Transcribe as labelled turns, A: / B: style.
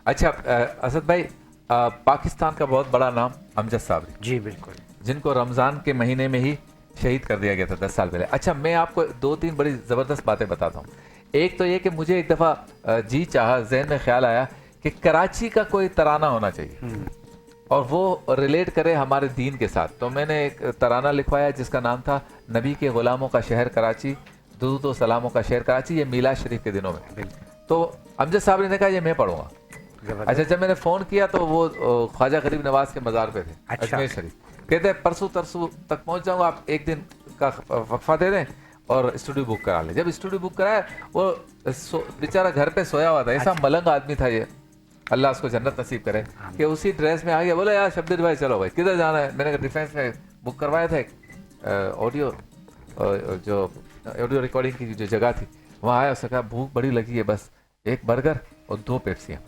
A: अच्छा असद भाई, पाकिस्तान का बहुत बड़ा नाम अमजद साबरी,
B: जी बिल्कुल।
A: जिनको रमज़ान के महीने में ही शहीद कर दिया गया था 10 साल पहले। अच्छा, मैं आपको 2-3 बड़ी ज़बरदस्त बातें बताता हूँ। एक तो ये कि मुझे एक दफ़ा जी चाहा, जहन में ख्याल आया कि कराची का कोई तराना होना चाहिए और वो रिलेट करे हमारे दीन के साथ। तो मैंने एक तराना लिखवाया जिसका नाम था नबी के ग़ुलामों का शहर कराची, दुरूद व सलामों का शहर कराची, ये मीलाद शरीफ के दिनों में।
B: बिल्कुल।
A: तो अमजद साहब ने कहा ये मैं पढ़ूंगा। अच्छा,
B: जबरदस्त।
A: जब मैंने फ़ोन किया तो वो ख्वाजा गरीब नवाज के मज़ार पे थे,
B: अच्छा।
A: अजमेर शरीफ। कहते हैं परसों तरसों तक पहुंच जाऊंगा, आप एक दिन का वक्फा दे दें और स्टूडियो बुक करा लें। जब स्टूडियो बुक कराया, वो बेचारा घर पे सोया हुआ था, ऐसा
B: अच्छा।
A: मलंग आदमी था ये, अल्लाह उसको जन्नत नसीब करे, कि उसी ड्रेस में आ गया। बोले यार शब्बीर भाई चलो भाई किधर जाना है। मैंने कहा डिफेंस में बुक करवाया था एक ऑडियो, जो ऑडियो रिकॉर्डिंग की जो जगह थी, वहाँ आया। उसने कहा भूख बड़ी लगी है, बस एक बर्गर और 2 पेप्सियाँ।